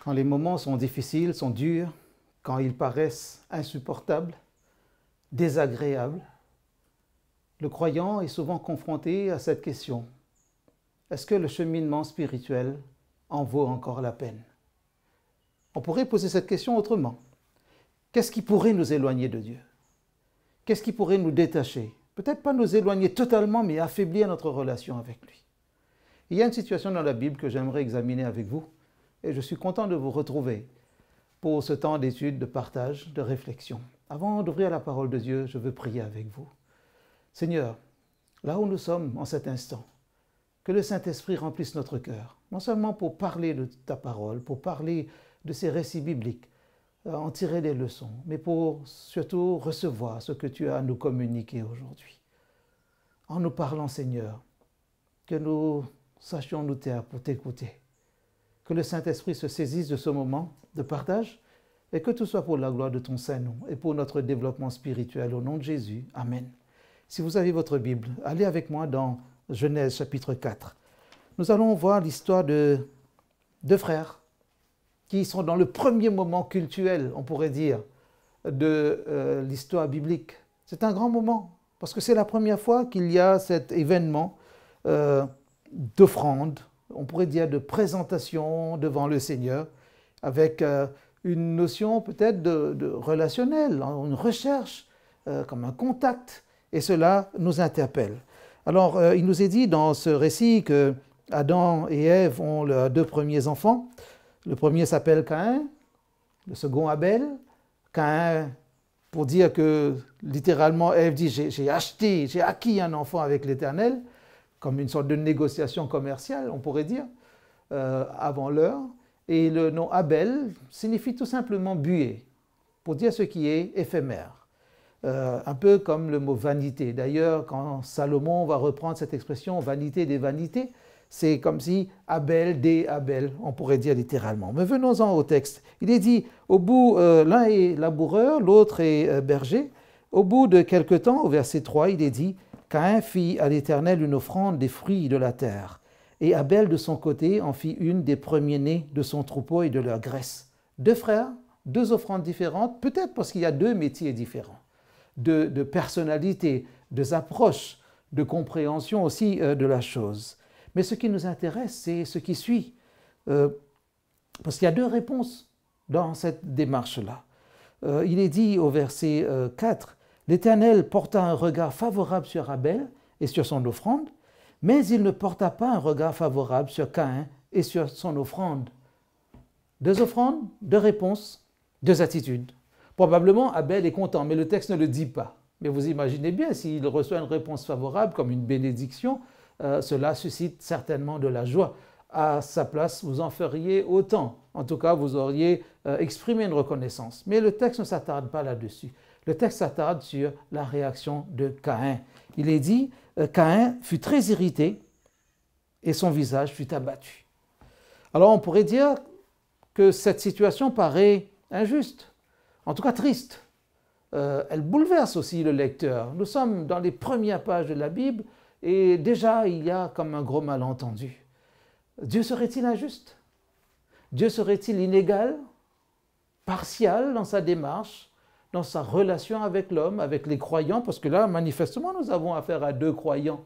Quand les moments sont difficiles, sont durs, quand ils paraissent insupportables, désagréables, le croyant est souvent confronté à cette question. Est-ce que le cheminement spirituel en vaut encore la peine? On pourrait poser cette question autrement. Qu'est-ce qui pourrait nous éloigner de Dieu? Qu'est-ce qui pourrait nous détacher? Peut-être pas nous éloigner totalement, mais affaiblir notre relation avec lui. Il y a une situation dans la Bible que j'aimerais examiner avec vous, et je suis content de vous retrouver pour ce temps d'étude, de partage, de réflexion. Avant d'ouvrir la parole de Dieu, je veux prier avec vous. Seigneur, là où nous sommes en cet instant, que le Saint-Esprit remplisse notre cœur, non seulement pour parler de ta parole, pour parler de ces récits bibliques, en tirer des leçons, mais pour surtout recevoir ce que tu as à nous communiquer aujourd'hui. En nous parlant, Seigneur, que nous sachions nous taire pour t'écouter. Que le Saint-Esprit se saisisse de ce moment de partage et que tout soit pour la gloire de ton Saint-Nom et pour notre développement spirituel. Au nom de Jésus. Amen. Si vous avez votre Bible, allez avec moi dans Genèse chapitre 4. Nous allons voir l'histoire de deux frères qui sont dans le premier moment cultuel, on pourrait dire, de l'histoire biblique. C'est un grand moment, parce que c'est la première fois qu'il y a cet événement d'offrande, on pourrait dire de présentation devant le Seigneur, avec une notion peut-être de relationnelle, une recherche, comme un contact, et cela nous interpelle. Alors, il nous est dit dans ce récit que Adam et Ève ont leurs deux premiers enfants. Le premier s'appelle Caïn, le second Abel. Caïn, pour dire que littéralement Ève dit j'ai acquis un enfant avec l'Éternel, comme une sorte de négociation commerciale, on pourrait dire, avant l'heure. Et le nom Abel signifie tout simplement buée, pour dire ce qui est éphémère. Un peu comme le mot vanité. D'ailleurs, quand Salomon va reprendre cette expression vanité des vanités, c'est comme si Abel des Abel, on pourrait dire littéralement. Mais venons-en au texte. Il est dit, au bout, l'un est laboureur, l'autre est berger. Au bout de quelque temps, au verset 3, il est dit, Caïn fit à l'Éternel une offrande des fruits de la terre. Et Abel, de son côté, en fit une des premiers-nés de son troupeau et de leur graisse. Deux frères, deux offrandes différentes, peut-être parce qu'il y a deux métiers différents, de personnalité, de approches, de compréhension aussi de la chose. Mais ce qui nous intéresse, c'est ce qui suit. Parce qu'il y a deux réponses dans cette démarche-là. Il est dit au verset 4, « L'Éternel porta un regard favorable sur Abel et sur son offrande, mais il ne porta pas un regard favorable sur Caïn et sur son offrande. » Deux offrandes, deux réponses, deux attitudes. Probablement, Abel est content, mais le texte ne le dit pas. Mais vous imaginez bien, s'il reçoit une réponse favorable, comme une bénédiction, cela suscite certainement de la joie. À sa place, vous en feriez autant. En tout cas, vous auriez exprimé une reconnaissance. Mais le texte ne s'attarde pas là-dessus. Le texte s'attarde sur la réaction de Caïn. Il est dit, Caïn fut très irrité et son visage fut abattu. Alors on pourrait dire que cette situation paraît injuste, en tout cas triste. Elle bouleverse aussi le lecteur. Nous sommes dans les premières pages de la Bible et déjà il y a comme un gros malentendu. Dieu serait-il injuste? Dieu serait-il inégal, partial dans sa démarche, dans sa relation avec l'homme, avec les croyants? Parce que là, manifestement, nous avons affaire à deux croyants,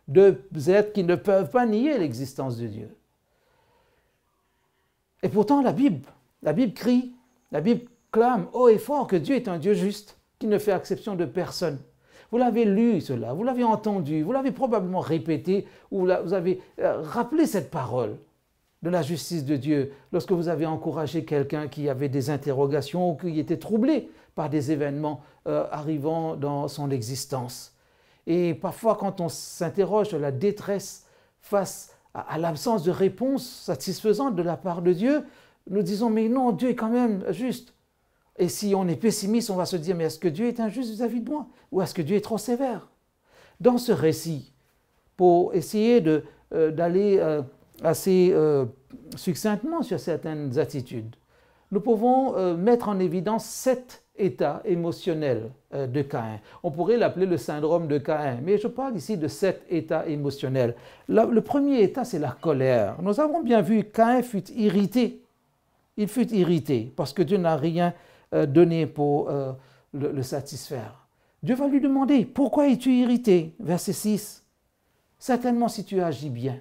deux êtres qui ne peuvent pas nier l'existence de Dieu. Et pourtant, la Bible crie, la Bible clame haut et fort que Dieu est un Dieu juste, qui ne fait exception de personne. Vous l'avez lu cela, vous l'avez entendu, vous l'avez probablement répété, ou vous avez rappelé cette parole de la justice de Dieu lorsque vous avez encouragé quelqu'un qui avait des interrogations ou qui était troublé par des événements arrivant dans son existence. Et parfois, quand on s'interroge sur la détresse face à l'absence de réponse satisfaisante de la part de Dieu, nous disons, mais non, Dieu est quand même juste. Et si on est pessimiste, on va se dire, mais est-ce que Dieu est injuste vis-à-vis de moi? Ou est-ce que Dieu est trop sévère? Dans ce récit, pour essayer d'aller assez succinctement sur certaines attitudes, nous pouvons mettre en évidence 7 états émotionnels de Caïn. On pourrait l'appeler le syndrome de Caïn, mais je parle ici de 7 états émotionnels. Le premier état, c'est la colère. Nous avons bien vu, Caïn fut irrité. Il fut irrité parce que Dieu n'a rien donné pour le satisfaire. Dieu va lui demander, pourquoi es-tu irrité? Verset 6. Certainement si tu agis bien.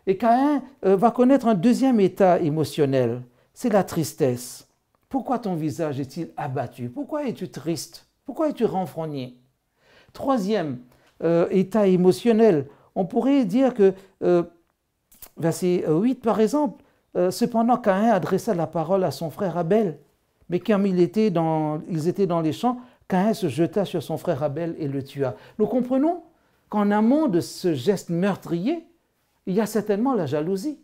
Et Caïn va connaître un deuxième état émotionnel, c'est la tristesse. Pourquoi ton visage est-il abattu? Pourquoi es-tu triste? Pourquoi es-tu renfrogné? Troisième état émotionnel, on pourrait dire que, verset 8 par exemple, cependant Caïn adressa la parole à son frère Abel, mais comme ils étaient dans les champs, Caïn se jeta sur son frère Abel et le tua. Nous comprenons qu'en amont de ce geste meurtrier, il y a certainement la jalousie.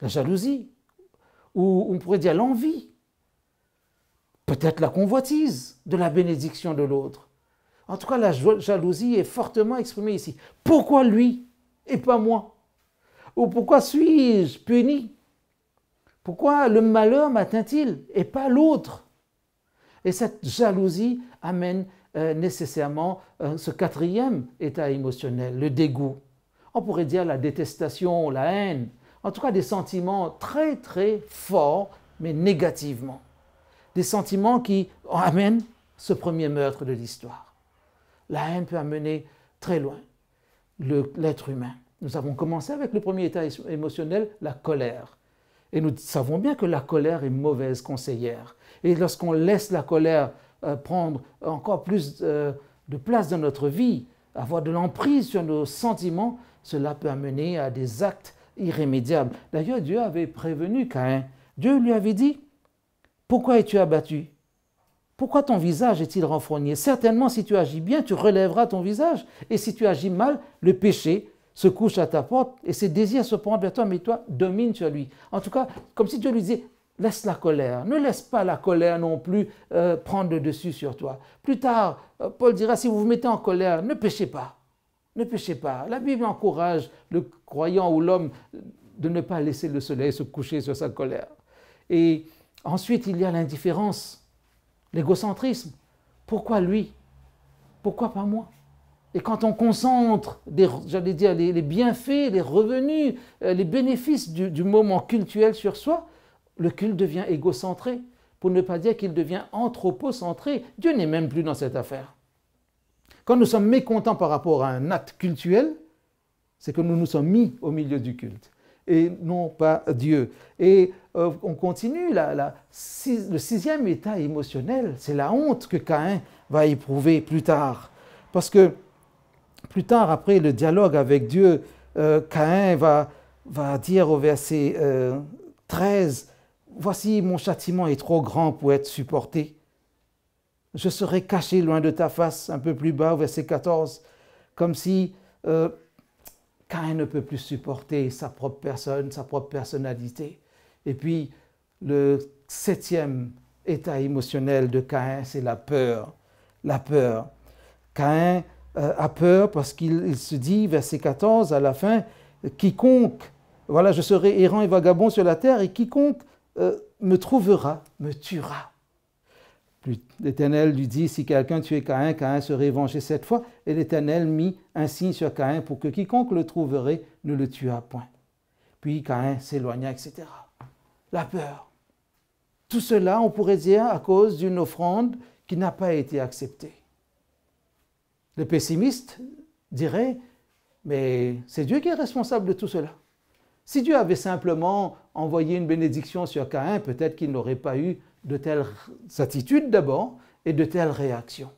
La jalousie, ou on pourrait dire l'envie, peut-être la convoitise de la bénédiction de l'autre. En tout cas, la jalousie est fortement exprimée ici. Pourquoi lui et pas moi? Ou pourquoi suis-je puni? Pourquoi le malheur m'atteint-il et pas l'autre? Et cette jalousie amène nécessairement ce quatrième état émotionnel, le dégoût. On pourrait dire la détestation, la haine, en tout cas des sentiments très très forts, mais négativement. Des sentiments qui amènent ce premier meurtre de l'histoire. La haine peut amener très loin l'être humain. Nous avons commencé avec le premier état émotionnel, la colère. Et nous savons bien que la colère est mauvaise conseillère. Et lorsqu'on laisse la colère prendre encore plus de place dans notre vie, avoir de l'emprise sur nos sentiments, cela peut amener à des actes irrémédiables. D'ailleurs, Dieu avait prévenu Caïn. Dieu lui avait dit, « Pourquoi es-tu abattu? Pourquoi ton visage est-il renfrogné? Certainement, si tu agis bien, tu relèveras ton visage. Et si tu agis mal, le péché se couche à ta porte et ses désirs se prennent vers toi, mais toi, domine sur lui. » En tout cas, comme si Dieu lui disait, laisse la colère. Ne laisse pas la colère non plus prendre le dessus sur toi. Plus tard, Paul dira, si vous vous mettez en colère, ne péchez pas. Ne péchez pas. La Bible encourage le croyant ou l'homme de ne pas laisser le soleil se coucher sur sa colère. Et ensuite, il y a l'indifférence, l'égocentrisme. Pourquoi lui? Pourquoi pas moi? Et quand on concentre, j'allais dire, les bienfaits, les revenus, les bénéfices du moment cultuel sur soi, le culte devient égocentré, pour ne pas dire qu'il devient anthropocentré. Dieu n'est même plus dans cette affaire. Quand nous sommes mécontents par rapport à un acte cultuel, c'est que nous nous sommes mis au milieu du culte, et non pas Dieu. Et on continue, le sixième état émotionnel, c'est la honte que Caïn va éprouver plus tard. Parce que plus tard, après le dialogue avec Dieu, Caïn va dire au verset 13, « Voici mon châtiment est trop grand pour être supporté. Je serai caché loin de ta face », un peu plus bas, au verset 14, comme si Caïn ne peut plus supporter sa propre personne, sa propre personnalité. Et puis, le septième état émotionnel de Caïn, c'est la peur. La peur. Caïn a peur parce qu'il se dit, verset 14, à la fin, « Quiconque, voilà, je serai errant et vagabond sur la terre, et quiconque me trouvera, me tuera. » L'Éternel lui dit, si quelqu'un tuait Caïn, Caïn serait vengé 7 fois. Et l'Éternel mit un signe sur Caïn pour que quiconque le trouverait ne le tuât point. Puis Caïn s'éloigna, etc. La peur. Tout cela, on pourrait dire, à cause d'une offrande qui n'a pas été acceptée. Le pessimiste dirait, mais c'est Dieu qui est responsable de tout cela. Si Dieu avait simplement envoyé une bénédiction sur Caïn, peut-être qu'il n'aurait pas eu de telles attitudes d'abord et de telles réactions.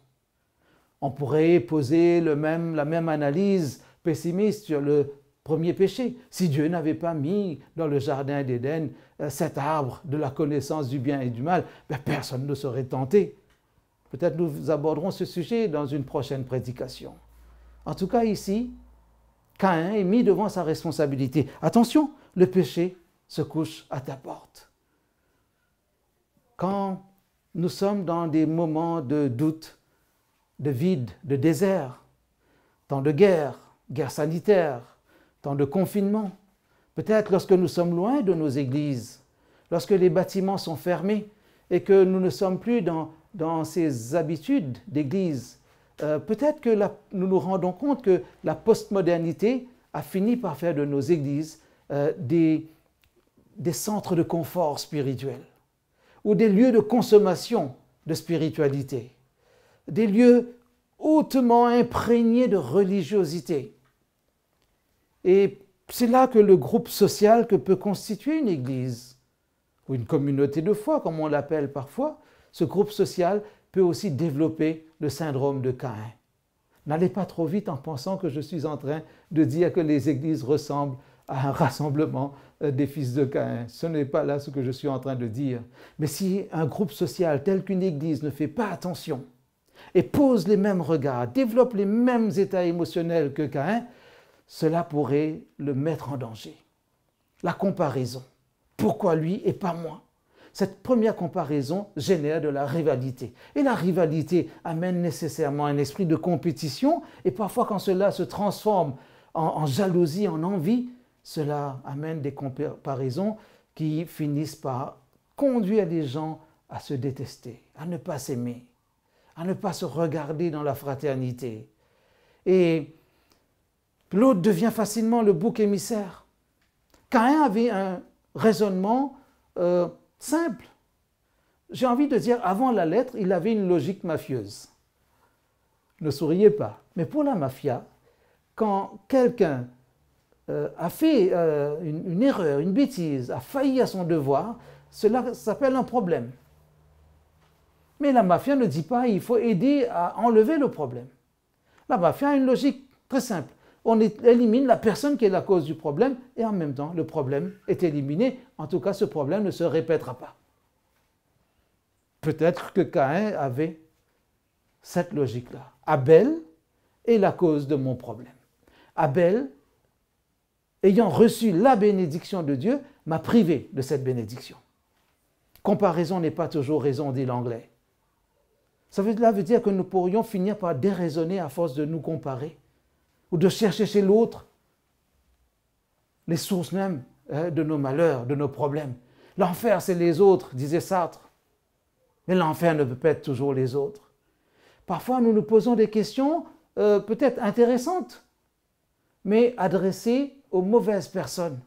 On pourrait poser la même analyse pessimiste sur le premier péché. Si Dieu n'avait pas mis dans le jardin d'Éden cet arbre de la connaissance du bien et du mal, personne ne serait tenté. Peut-être nous aborderons ce sujet dans une prochaine prédication. En tout cas ici, Caïn est mis devant sa responsabilité. Attention, le péché se couche à ta porte. Quand nous sommes dans des moments de doute, de vide, de désert, temps de guerre, guerre sanitaire, temps de confinement, peut-être lorsque nous sommes loin de nos églises, lorsque les bâtiments sont fermés et que nous ne sommes plus dans ces habitudes d'église, peut-être que nous nous rendons compte que la postmodernité a fini par faire de nos églises des des centres de confort spirituel ou des lieux de consommation de spiritualité, des lieux hautement imprégnés de religiosité. Et c'est là que le groupe social que peut constituer une église, ou une communauté de foi, comme on l'appelle parfois, ce groupe social peut aussi développer le syndrome de Caïn. N'allez pas trop vite en pensant que je suis en train de dire que les églises ressemblent à un rassemblement des fils de Caïn. Ce n'est pas là ce que je suis en train de dire. Mais si un groupe social tel qu'une église ne fait pas attention et pose les mêmes regards, développe les mêmes états émotionnels que Caïn, cela pourrait le mettre en danger. La comparaison. Pourquoi lui et pas moi? Cette première comparaison génère de la rivalité. Et la rivalité amène nécessairement un esprit de compétition. Et parfois, quand cela se transforme en jalousie, en envie, cela amène des comparaisons qui finissent par conduire les gens à se détester, à ne pas s'aimer, à ne pas se regarder dans la fraternité. Et l'autre devient facilement le bouc émissaire. Caïn avait un raisonnement simple. J'ai envie de dire, avant la lettre, il avait une logique mafieuse. Ne souriez pas. Mais pour la mafia, quand quelqu'un a fait une erreur, une bêtise, a failli à son devoir, cela s'appelle un problème. Mais la mafia ne dit pas il faut aider à enlever le problème. La mafia a une logique très simple. On élimine la personne qui est la cause du problème et en même temps, le problème est éliminé. En tout cas, ce problème ne se répétera pas. Peut-être que Caïn avait cette logique-là. Abel est la cause de mon problème. Abel, ayant reçu la bénédiction de Dieu, m'a privé de cette bénédiction. Comparaison n'est pas toujours raison, dit l'anglais. Cela veut dire que nous pourrions finir par déraisonner à force de nous comparer ou de chercher chez l'autre les sources même de nos malheurs, de nos problèmes. L'enfer, c'est les autres, disait Sartre. Mais l'enfer ne peut pas être toujours les autres. Parfois, nous nous posons des questions peut-être intéressantes, mais adressées aux mauvaises personnes.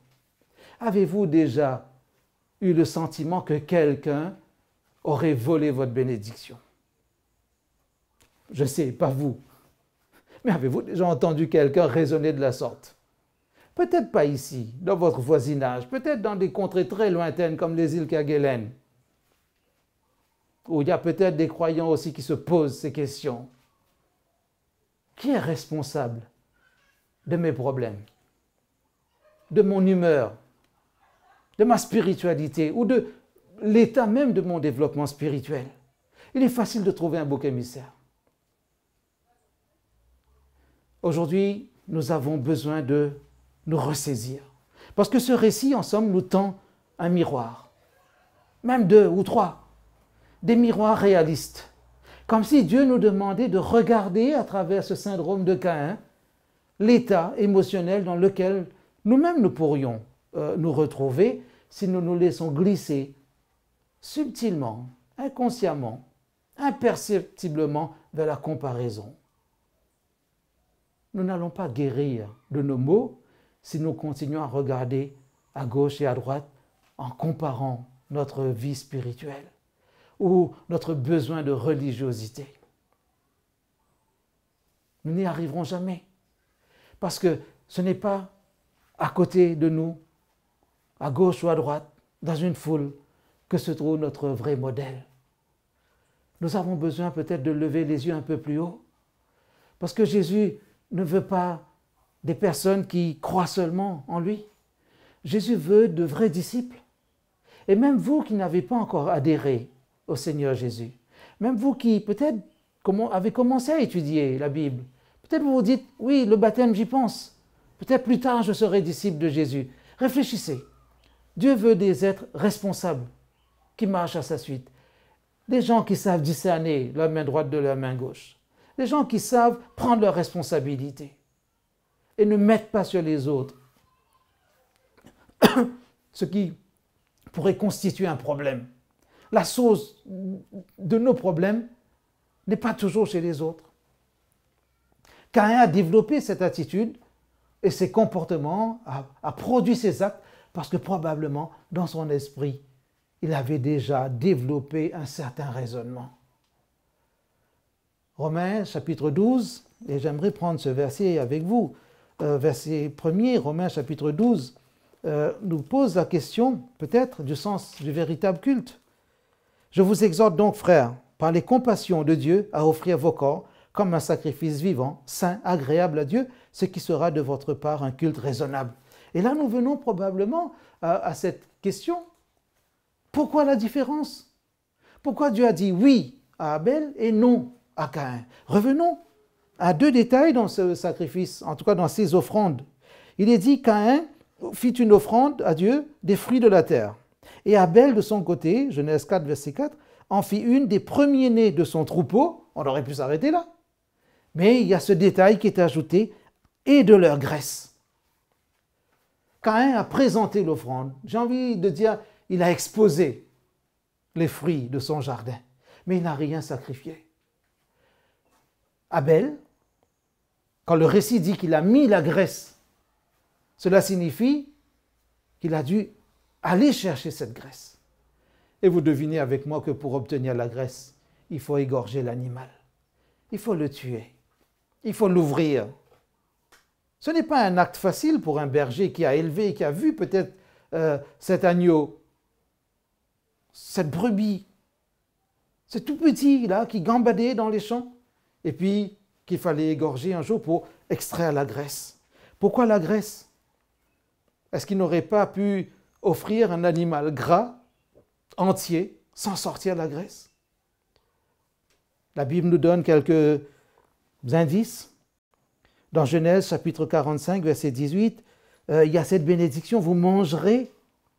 Avez-vous déjà eu le sentiment que quelqu'un aurait volé votre bénédiction? Je sais, pas vous. Mais avez-vous déjà entendu quelqu'un raisonner de la sorte? Peut-être pas ici, dans votre voisinage, peut-être dans des contrées très lointaines comme les îles Kerguelen, où il y a peut-être des croyants aussi qui se posent ces questions. Qui est responsable de mes problèmes, de mon humeur, de ma spiritualité ou de l'état même de mon développement spirituel? Il est facile de trouver un bouc émissaire. Aujourd'hui, nous avons besoin de nous ressaisir. Parce que ce récit, en somme, nous tend un miroir. Même 2 ou 3. Des miroirs réalistes. Comme si Dieu nous demandait de regarder à travers ce syndrome de Caïn l'état émotionnel dans lequel nous-mêmes nous pourrions nous retrouver si nous nous laissons glisser subtilement, inconsciemment, imperceptiblement vers la comparaison. Nous n'allons pas guérir de nos maux si nous continuons à regarder à gauche et à droite en comparant notre vie spirituelle ou notre besoin de religiosité. Nous n'y arriverons jamais parce que ce n'est pas à côté de nous, à gauche ou à droite, dans une foule, que se trouve notre vrai modèle. Nous avons besoin peut-être de lever les yeux un peu plus haut parce que Jésus ne veut pas des personnes qui croient seulement en lui. Jésus veut de vrais disciples. Et même vous qui n'avez pas encore adhéré au Seigneur Jésus, même vous qui peut-être avez commencé à étudier la Bible, peut-être vous vous dites, oui, le baptême, j'y pense. Peut-être plus tard, je serai disciple de Jésus. Réfléchissez. Dieu veut des êtres responsables qui marchent à sa suite. Des gens qui savent discerner la main droite de la main gauche. Des gens qui savent prendre leurs responsabilités et ne mettent pas sur les autres ce qui pourrait constituer un problème. La source de nos problèmes n'est pas toujours chez les autres. Caïn a développé cette attitude et ses comportements, a produit ses actes Parce que probablement, dans son esprit, il avait déjà développé un certain raisonnement. Romains chapitre 12, et j'aimerais prendre ce verset avec vous. Verset 1er, Romains chapitre 12, nous pose la question peut-être du sens du véritable culte. Je vous exhorte donc, frères, par les compassions de Dieu, à offrir vos corps comme un sacrifice vivant, saint, agréable à Dieu, ce qui sera de votre part un culte raisonnable. Et là, nous venons probablement à cette question. Pourquoi la différence? Pourquoi Dieu a dit oui à Abel et non à Caïn? Revenons à deux détails dans ce sacrifice, en tout cas dans ces offrandes. Il est dit Caïn fit une offrande à Dieu des fruits de la terre. Et Abel, de son côté, Genèse 4, verset 4, en fit une des premiers-nés de son troupeau. On aurait pu s'arrêter là. Mais il y a ce détail qui est ajouté, et de leur graisse. Caïn a présenté l'offrande. J'ai envie de dire, il a exposé les fruits de son jardin, mais il n'a rien sacrifié. Abel, quand le récit dit qu'il a mis la graisse, cela signifie qu'il a dû aller chercher cette graisse. Et vous devinez avec moi que pour obtenir la graisse, il faut égorger l'animal. Il faut le tuer. Il faut l'ouvrir. Ce n'est pas un acte facile pour un berger qui a élevé, qui a vu peut-être cet agneau, cette brebis, ce tout petit là qui gambadait dans les champs, et puis qu'il fallait égorger un jour pour extraire la graisse. Pourquoi la graisse? Est-ce qu'il n'aurait pas pu offrir un animal gras, entier, sans sortir la graisse? La Bible nous donne quelques indices. Dans Genèse chapitre 45, verset 18, il y a cette bénédiction, vous mangerez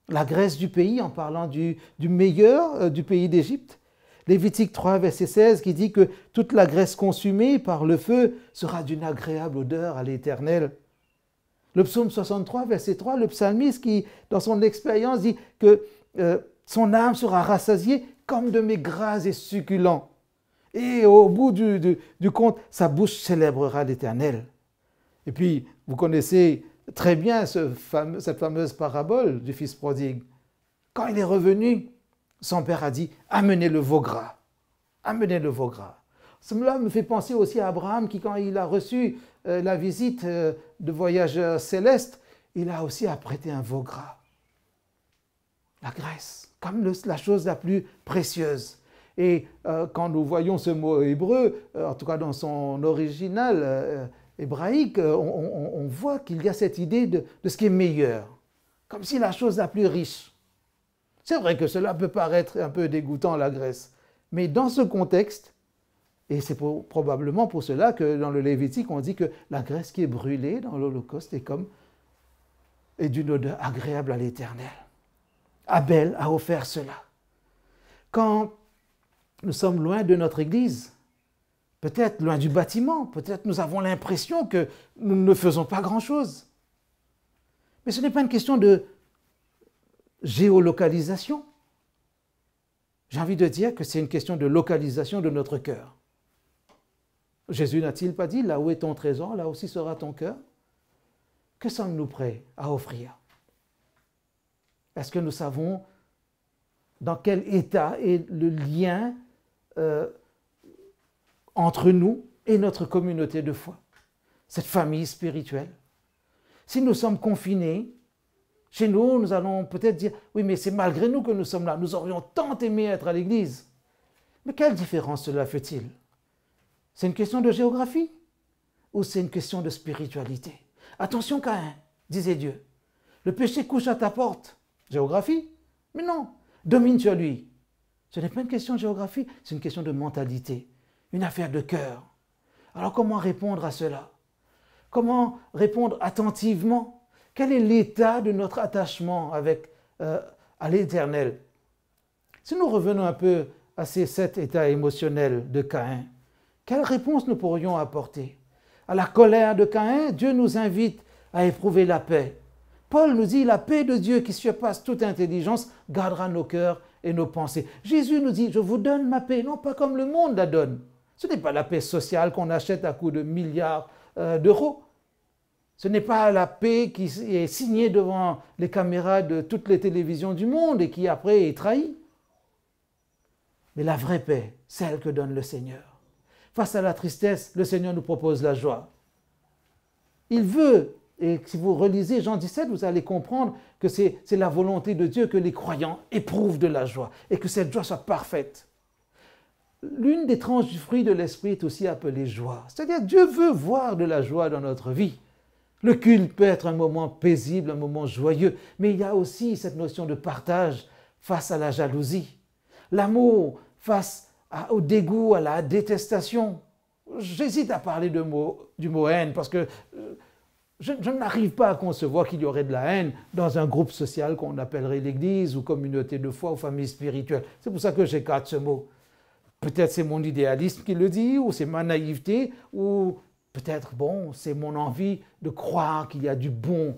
la graisse du pays, en parlant du meilleur du pays d'Égypte. Lévitique 3, verset 16, qui dit que toute la graisse consumée par le feu sera d'une agréable odeur à l'Éternel. Le psaume 63, verset 3, le psalmiste qui, dans son expérience, dit que son âme sera rassasiée comme de mets gras et succulents. Et au bout du compte, sa bouche célébrera l'Éternel. Et puis, vous connaissez très bien cette fameuse parabole du fils prodigue. Quand il est revenu, son père a dit « Amenez le veau gras, amenez le veau gras ». Cela me fait penser aussi à Abraham qui, quand il a reçu la visite de voyageurs célestes, il a aussi apprêté un veau gras. La graisse, comme la chose la plus précieuse. Et quand nous voyons ce mot hébreu, en tout cas dans son original hébraïque, on voit qu'il y a cette idée de ce qui est meilleur, comme si la chose la plus riche. C'est vrai que cela peut paraître un peu dégoûtant, la graisse, mais dans ce contexte, et c'est probablement pour cela que dans le Lévitique, on dit que la graisse qui est brûlée dans l'Holocauste est d'une odeur agréable à l'Éternel. Abel a offert cela. Quand nous sommes loin de notre Église, peut-être loin du bâtiment, peut-être nous avons l'impression que nous ne faisons pas grand-chose. Mais ce n'est pas une question de géolocalisation. J'ai envie de dire que c'est une question de localisation de notre cœur. Jésus n'a-t-il pas dit, là où est ton trésor, là aussi sera ton cœur? Que sommes-nous prêts à offrir? Est-ce que nous savons dans quel état est le lien entre nous et notre communauté de foi, cette famille spirituelle? Si nous sommes confinés, chez nous, nous allons peut-être dire, oui, mais c'est malgré nous que nous sommes là. Nous aurions tant aimé être à l'église. Mais quelle différence cela fait-il? C'est une question de géographie ou c'est une question de spiritualité? Attention, Caïn, disait Dieu. Le péché couche à ta porte. Géographie? Mais non, domine sur lui. Ce n'est pas une question de géographie, c'est une question de mentalité, une affaire de cœur. Alors comment répondre à cela? Comment répondre attentivement? Quel est l'état de notre attachement à l'Éternel? Si nous revenons un peu à ces 7 états émotionnels de Caïn, quelle réponse nous pourrions apporter? À la colère de Caïn, Dieu nous invite à éprouver la paix. Paul nous dit, la paix de Dieu qui surpasse toute intelligence gardera nos cœurs et nos pensées. Jésus nous dit, je vous donne ma paix, non pas comme le monde la donne. Ce n'est pas la paix sociale qu'on achète à coût de milliards d'euros. Ce n'est pas la paix qui est signée devant les caméras de toutes les télévisions du monde et qui après est trahie. Mais la vraie paix, celle que donne le Seigneur. Face à la tristesse, le Seigneur nous propose la joie. Il veut, et si vous relisez Jean 17, vous allez comprendre que c'est la volonté de Dieu que les croyants éprouvent de la joie et que cette joie soit parfaite. L'une des tranches du fruit de l'esprit est aussi appelée joie. C'est-à-dire Dieu veut voir de la joie dans notre vie. Le culte peut être un moment paisible, un moment joyeux, mais il y a aussi cette notion de partage face à la jalousie. L'amour face au dégoût, à la détestation. J'hésite à parler du mot haine parce que je n'arrive pas à concevoir qu'il y aurait de la haine dans un groupe social qu'on appellerait l'Église ou communauté de foi ou famille spirituelle. C'est pour ça que j'écarte ce mot. Peut-être c'est mon idéalisme qui le dit, ou c'est ma naïveté, ou peut-être, c'est mon envie de croire qu'il y a du bon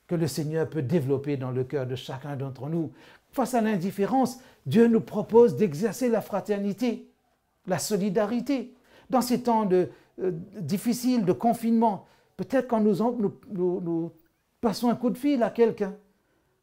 que le Seigneur peut développer dans le cœur de chacun d'entre nous. Face à l'indifférence, Dieu nous propose d'exercer la fraternité, la solidarité. Dans ces temps difficiles de confinement, peut-être quand nous passons un coup de fil à quelqu'un,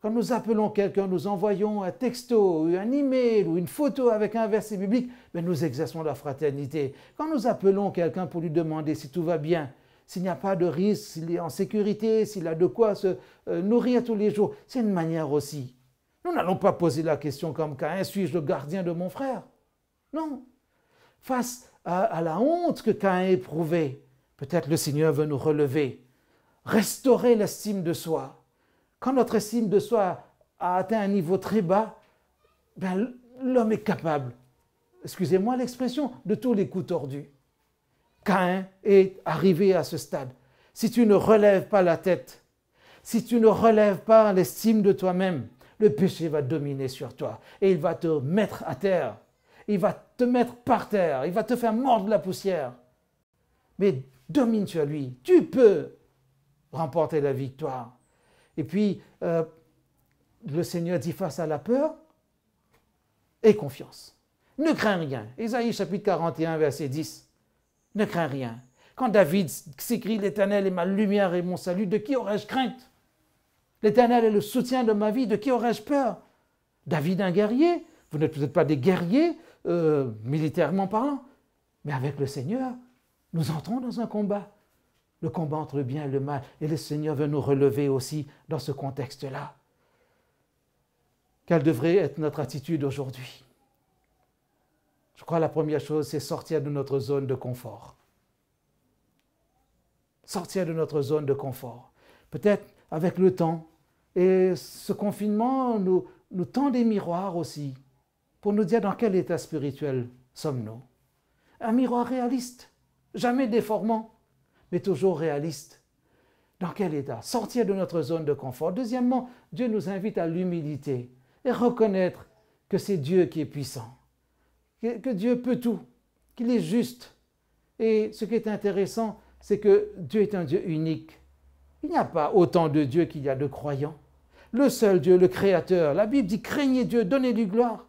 quand nous appelons quelqu'un, nous envoyons un texto, un email ou une photo avec un verset biblique, nous exerçons la fraternité. Quand nous appelons quelqu'un pour lui demander si tout va bien, s'il n'y a pas de risque, s'il est en sécurité, s'il a de quoi se nourrir tous les jours, c'est une manière aussi. Nous n'allons pas poser la question comme Caïn, suis-je le gardien de mon frère? Non. Face à la honte que Caïn éprouvait, peut-être le Seigneur veut nous relever, restaurer l'estime de soi. Quand notre estime de soi a atteint un niveau très bas, l'homme est capable, excusez-moi l'expression, de tous les coups tordus. Caïn est arrivé à ce stade. Si tu ne relèves pas la tête, si tu ne relèves pas l'estime de toi-même, le péché va dominer sur toi et il va te mettre à terre. Il va te mettre par terre, il va te faire mordre la poussière. Mais domine sur lui, tu peux remporter la victoire. Et puis, le Seigneur dit face à la peur, aie confiance. Ne crains rien. Ésaïe chapitre 41, verset 10. Ne crains rien. Quand David s'écrit « L'Éternel est ma lumière et mon salut, de qui aurais-je crainte? L'Éternel est le soutien de ma vie, de qui aurais-je peur ?» David, un guerrier, vous n'êtes peut-être pas des guerriers, militairement parlant, mais avec le Seigneur, nous entrons dans un combat. Le combat entre le bien et le mal. Et le Seigneur veut nous relever aussi dans ce contexte-là. Quelle devrait être notre attitude aujourd'hui? Je crois que la première chose, c'est sortir de notre zone de confort. Sortir de notre zone de confort. Peut-être avec le temps. Et ce confinement nous tend des miroirs aussi pour nous dire dans quel état spirituel sommes-nous. Un miroir réaliste, jamais déformant, mais toujours réaliste. Dans quel état? Sortir de notre zone de confort. Deuxièmement, Dieu nous invite à l'humilité et reconnaître que c'est Dieu qui est puissant, que Dieu peut tout, qu'il est juste. Et ce qui est intéressant, c'est que Dieu est un Dieu unique. Il n'y a pas autant de dieux qu'il y a de croyants. Le seul Dieu, le Créateur. La Bible dit « craignez Dieu, donnez-lui gloire ».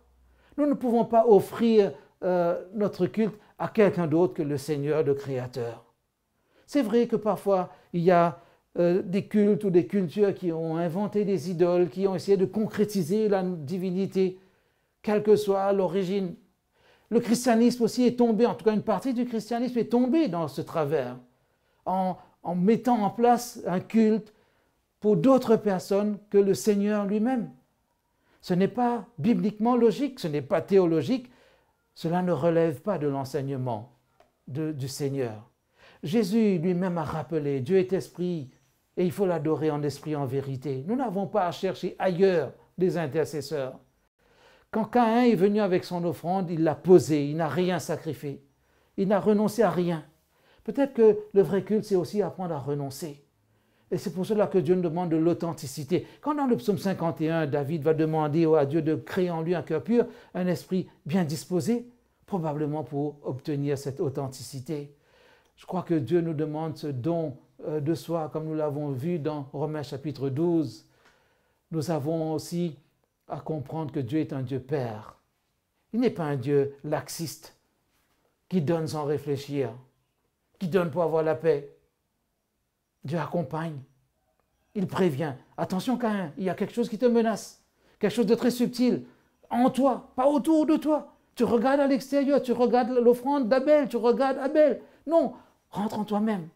Nous ne pouvons pas offrir notre culte à quelqu'un d'autre que le Seigneur, le Créateur. C'est vrai que parfois, il y a des cultes ou des cultures qui ont inventé des idoles, qui ont essayé de concrétiser la divinité, quelle que soit l'origine. Le christianisme aussi est tombé, en tout cas une partie du christianisme est tombée dans ce travers, en mettant en place un culte pour d'autres personnes que le Seigneur lui-même. Ce n'est pas bibliquement logique, ce n'est pas théologique, cela ne relève pas de l'enseignement du Seigneur. Jésus lui-même a rappelé, Dieu est esprit et il faut l'adorer en esprit et en vérité. Nous n'avons pas à chercher ailleurs des intercesseurs. Quand Caïn est venu avec son offrande, il l'a posée, il n'a rien sacrifié. Il n'a renoncé à rien. Peut-être que le vrai culte, c'est aussi apprendre à renoncer. Et c'est pour cela que Dieu nous demande de l'authenticité. Quand dans le psaume 51, David va demander à Dieu de créer en lui un cœur pur, un esprit bien disposé, probablement pour obtenir cette authenticité. Je crois que Dieu nous demande ce don de soi, comme nous l'avons vu dans Romains chapitre 12. Nous avons aussi à comprendre que Dieu est un Dieu Père. Il n'est pas un Dieu laxiste, qui donne sans réfléchir, qui donne pour avoir la paix. Dieu accompagne. Il prévient. Attention Caïn, il y a quelque chose qui te menace. Quelque chose de très subtil. En toi, pas autour de toi. Tu regardes à l'extérieur, tu regardes l'offrande d'Abel, tu regardes Abel. Non, rentre en toi-même.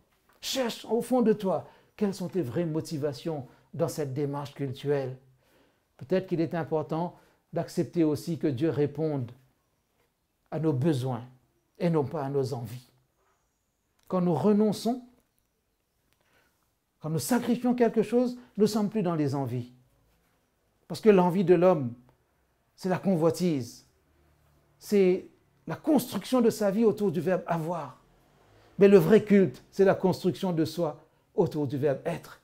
Cherche au fond de toi quelles sont tes vraies motivations dans cette démarche cultuelle. Peut-être qu'il est important d'accepter aussi que Dieu réponde à nos besoins et non pas à nos envies. Quand nous renonçons, quand nous sacrifions quelque chose, nous ne sommes plus dans les envies. Parce que l'envie de l'homme, c'est la convoitise. C'est la construction de sa vie autour du verbe avoir. Mais le vrai culte, c'est la construction de soi autour du verbe être.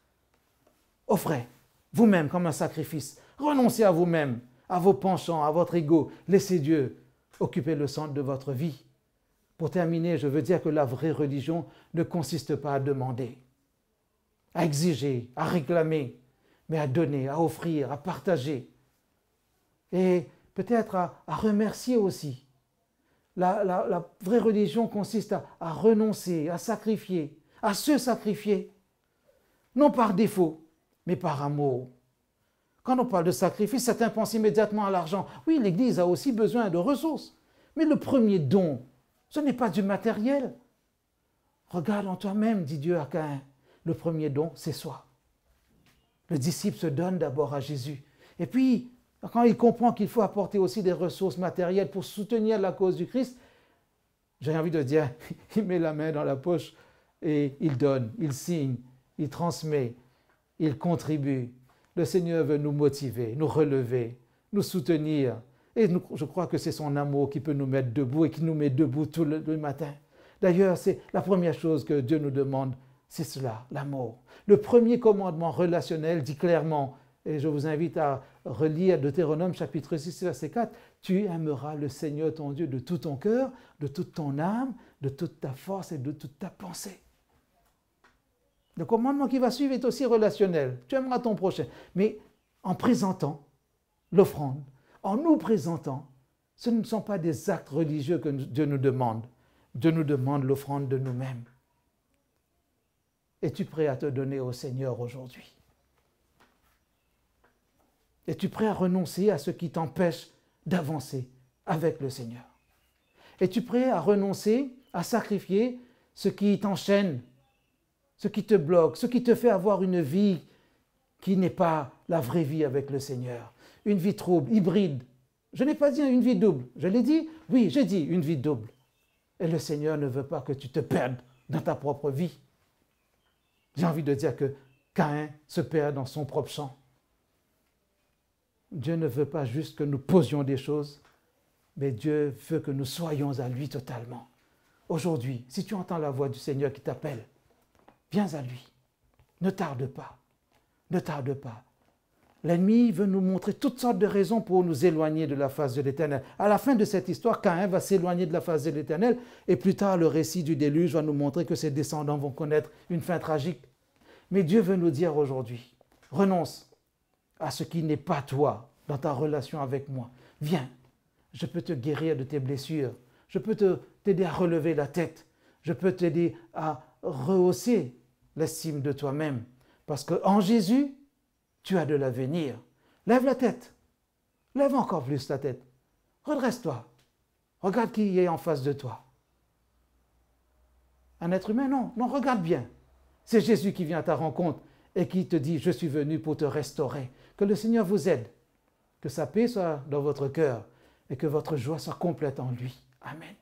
Offrez vous-même comme un sacrifice. Renoncez à vous-même, à vos penchants, à votre ego. Laissez Dieu occuper le centre de votre vie. Pour terminer, je veux dire que la vraie religion ne consiste pas à demander, à exiger, à réclamer, mais à donner, à offrir, à partager. Et peut-être à remercier aussi. La vraie religion consiste à renoncer, à sacrifier, à se sacrifier. Non par défaut, mais par amour. Quand on parle de sacrifice, certains pensent immédiatement à l'argent. Oui, l'Église a aussi besoin de ressources. Mais le premier don, ce n'est pas du matériel. Regarde en toi-même, dit Dieu à Caïn. Le premier don, c'est soi. Le disciple se donne d'abord à Jésus. Et puis, quand il comprend qu'il faut apporter aussi des ressources matérielles pour soutenir la cause du Christ, j'ai envie de dire, il met la main dans la poche et il donne, il signe, il transmet, il contribue. Le Seigneur veut nous motiver, nous relever, nous soutenir. Et je crois que c'est son amour qui peut nous mettre debout et qui nous met debout tout le matin. D'ailleurs, c'est la première chose que Dieu nous demande, c'est cela, l'amour. Le premier commandement relationnel dit clairement, et je vous invite à relire Deutéronome chapitre 6, verset 4, « Tu aimeras le Seigneur ton Dieu de tout ton cœur, de toute ton âme, de toute ta force et de toute ta pensée. » Le commandement qui va suivre est aussi relationnel. Tu aimeras ton prochain. Mais en présentant l'offrande, en nous présentant, ce ne sont pas des actes religieux que Dieu nous demande. Dieu nous demande l'offrande de nous-mêmes. Es-tu prêt à te donner au Seigneur aujourd'hui? Es-tu prêt à renoncer à ce qui t'empêche d'avancer avec le Seigneur? Es-tu prêt à renoncer, à sacrifier ce qui t'enchaîne, ce qui te bloque, ce qui te fait avoir une vie qui n'est pas la vraie vie avec le Seigneur? Une vie trouble, hybride. Je n'ai pas dit une vie double. Je l'ai dit? Oui, j'ai dit une vie double. Et le Seigneur ne veut pas que tu te perdes dans ta propre vie. J'ai envie de dire que Caïn se perd dans son propre champ. Dieu ne veut pas juste que nous posions des choses, mais Dieu veut que nous soyons à lui totalement. Aujourd'hui, si tu entends la voix du Seigneur qui t'appelle, viens à lui. Ne tarde pas. Ne tarde pas. L'ennemi veut nous montrer toutes sortes de raisons pour nous éloigner de la face de l'Éternel. À la fin de cette histoire, Caïn va s'éloigner de la face de l'Éternel et plus tard, le récit du déluge va nous montrer que ses descendants vont connaître une fin tragique. Mais Dieu veut nous dire aujourd'hui, renonce à ce qui n'est pas toi dans ta relation avec moi. Viens, je peux te guérir de tes blessures. Je peux t'aider à relever la tête. Je peux t'aider à rehausser l'estime de toi-même. Parce qu'en Jésus, tu as de l'avenir. Lève la tête. Lève encore plus la tête. Redresse-toi. Regarde qui est en face de toi. Un être humain, non. Non, regarde bien. C'est Jésus qui vient à ta rencontre et qui te dit, je suis venu pour te restaurer. Que le Seigneur vous aide. Que sa paix soit dans votre cœur et que votre joie soit complète en lui. Amen.